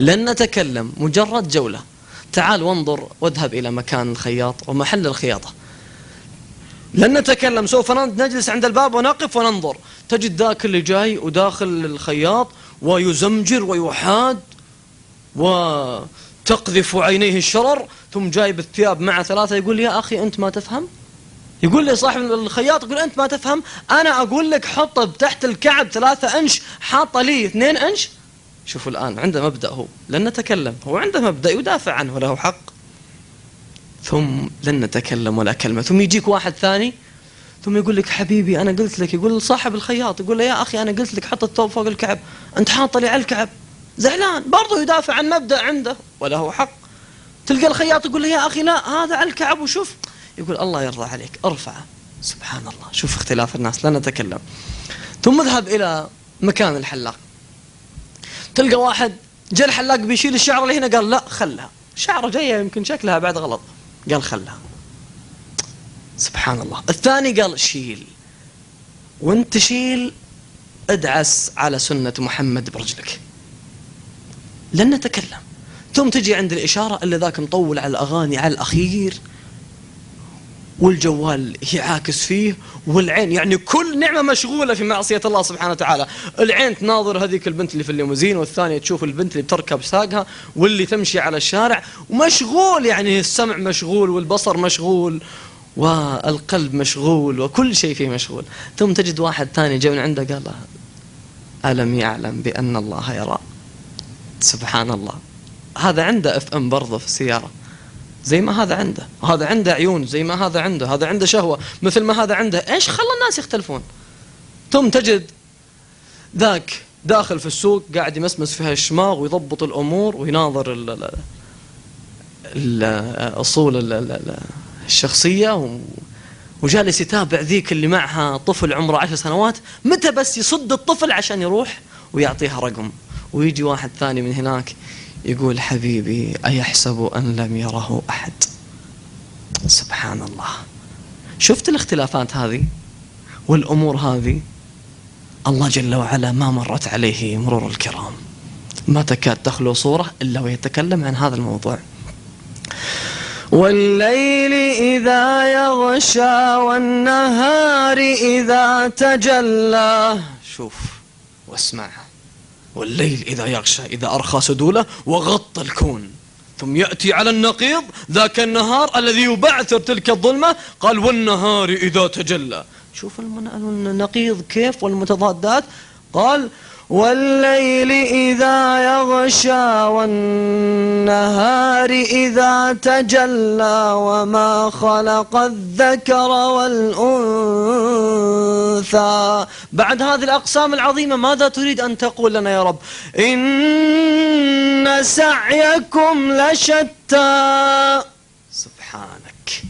لن نتكلم، مجرد جولة. تعال وانظر واذهب إلى مكان الخياط ومحل الخياطة. لن نتكلم، سوف نجلس عند الباب ونقف وننظر. تجد ذاك اللي جاي وداخل الخياط ويزمجر ويحاد وتقذف عينيه الشرر، ثم جايب الثياب مع ثلاثة. يقول لي يا أخي أنت ما تفهم. يقول لي صاحب الخياط، يقول أنت ما تفهم، أنا أقول لك حط تحت الكعب 3 إنش، حاطة لي 2 إنش. شوفوا الآن عنده مبدأ، هو لن نتكلم، هو عنده مبدأ يدافع عنه له حق. ثم لن نتكلم ولا كلمة. ثم يجيك واحد ثاني ثم يقول لك حبيبي أنا قلت لك، يقول صاحب الخياط، يقول له يا أخي أنا قلت لك حط الثوب فوق الكعب، أنت حاطه لي على الكعب. زعلان برضه، يدافع عن مبدأ عنده وله حق. تلقى الخياط يقول له يا أخي لا هذا على الكعب، وشوف يقول الله يرضى عليك ارفعه. سبحان الله، شوف اختلاف الناس. لا نتكلم. ثم اذهب إلى مكان الحلاق، تلقى واحد جاء الحلاق بيشيل الشعر اللي هنا، قال لا خلها، شعره جايه يمكن شكلها بعد غلط، قال خلها. سبحان الله. الثاني قال شيل، وانت شيل ادعس على سنة محمد برجلك. لن نتكلم. ثم تجي عند الإشارة اللي ذاك مطول على الأغاني على الأخير، والجوال يعاكس فيه، والعين يعني كل نعمة مشغولة في معصية الله سبحانه وتعالى. العين تناظر هذيك البنت اللي في الليموزين، والثانية تشوف البنت اللي بتركب ساقها، واللي تمشي على الشارع، ومشغول يعني السمع مشغول والبصر مشغول والقلب مشغول وكل شيء فيه مشغول. ثم تجد واحد ثاني جاء من عنده قال له ألم يعلم بأن الله يرى. سبحان الله. هذا عنده FM برضه في السيارة زي ما هذا عنده، وهذا عنده عيون زي ما هذا عنده، هذا عنده شهوة مثل ما هذا عنده. ايش خلى الناس يختلفون؟ ثم تجد ذاك داخل في السوق قاعد يمسمس فيها الشماغ ويضبط الأمور ويناظر الأصول الشخصية، وجالس يتابع ذيك اللي معها طفل عمره 10 سنوات، متى بس يصد الطفل عشان يروح ويعطيها رقم. ويجي واحد ثاني من هناك يقول حبيبي أيحسب أن لم يره أحد. سبحان الله. شفت الاختلافات هذه والأمور هذه؟ الله جل وعلا ما مرت عليه مرور الكرام، ما تكاد تخلو صورة إلا ويتكلم عن هذا الموضوع. والليل إذا يغشى والنهار إذا تجلى. شوف واسمع. والليل إذا يغشى، إذا أرخى سدوله وغطى الكون، ثم يأتي على النقيض ذاك النهار الذي يبعثر تلك الظلمة، قال والنهار إذا تجلى. شوف النقيض كيف والمتضادات. قال والليل إذا يغشى والنهار إذا تجلى وما خلق الذكر والأنثى. بعد هذه الأقسام العظيمة ماذا تريد أن تقول لنا يا رب؟ إن سعيكم لشتى. سبحانك.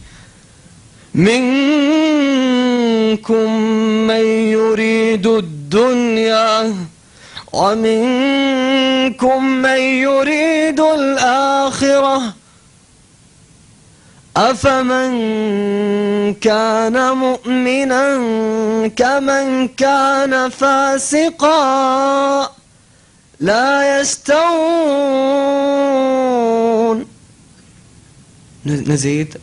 منكم من يريد الدنيا ومنكم من يريد الآخرة أفمن كان مؤمنا كمن كان فاسقا لا يستوون. نزيد.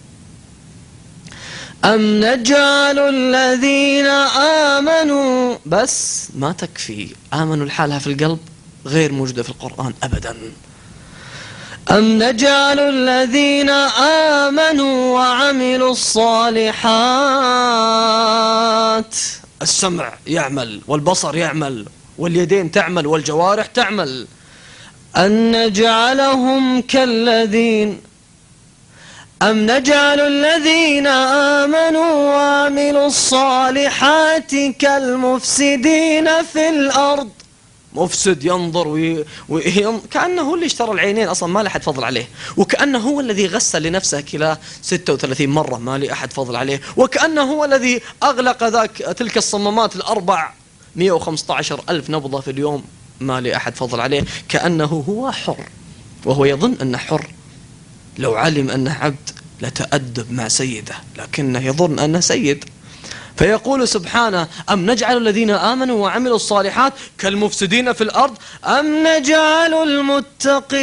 أم نجعل الذين آمنوا، بس ما تكفي آمنوا لحالها في القلب غير موجودة في القرآن أبدا. أم نجعل الذين آمنوا وعملوا الصالحات، السمع يعمل والبصر يعمل واليدين تعمل والجوارح تعمل، أن نجعلهم كالذين، أم نجعل الذين آمنوا وعملوا الصالحات كالمفسدين في الأرض. مفسد ينظر كأنه هو اللي اشترى العينين أصلا ما لأحد فضل عليه، وكأنه هو الذي غسل لنفسه كلاه 36 مرة ما لأحد فضل عليه، وكأنه هو الذي أغلق تلك الصمامات 415,000 نبضة في اليوم ما لأحد فضل عليه، كأنه هو حر وهو يظن أنه حر. لو علم أنه عبد لتأدب مع سيده، لكنه يظن أنه سيد. فيقول سبحانه أم نجعل الذين آمنوا وعملوا الصالحات كالمفسدين في الأرض أم نجعل المتقين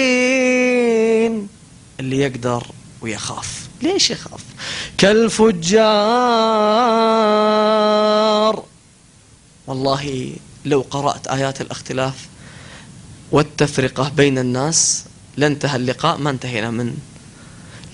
اللي يقدر ويخاف. ليش يخاف؟ كالفجار. والله لو قرأت آيات الاختلاف والتفرقة بين الناس لانتهى اللقاء، ما انتهينا منه.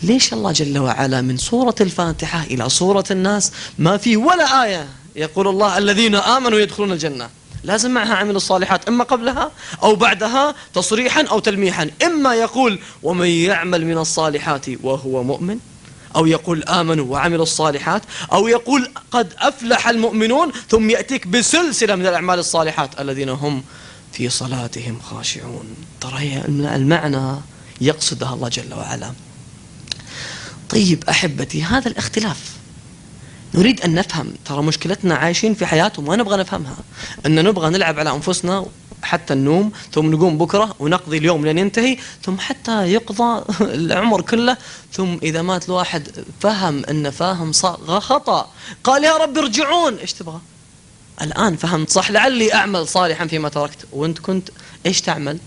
ليش الله جل وعلا من سورة الفاتحة إلى سورة الناس ما في ولا آية يقول الله الذين آمنوا يدخلون الجنة؟ لازم معها عمل الصالحات، إما قبلها أو بعدها تصريحا أو تلميحا. إما يقول ومن يعمل من الصالحات وهو مؤمن، أو يقول آمنوا وعملوا الصالحات، أو يقول قد أفلح المؤمنون، ثم يأتيك بسلسلة من الأعمال الصالحات الذين هم في صلاتهم خاشعون. ترى المعنى يقصدها الله جل وعلا. طيب أحبتي، هذا الاختلاف نريد أن نفهم. ترى مشكلتنا عايشين في حياتهم وما نبغى نفهمها، أن نبغى نلعب على أنفسنا حتى النوم، ثم نقوم بكرة ونقضي اليوم لين ينتهي، ثم حتى يقضى العمر كله، ثم إذا مات الواحد فهم أن فاهم خطأ، قال يا رب ارجعون. إيش تبغى؟ الآن فهمت صح، لعلي أعمل صالحا فيما تركت. وأنت كنت إيش تعمل؟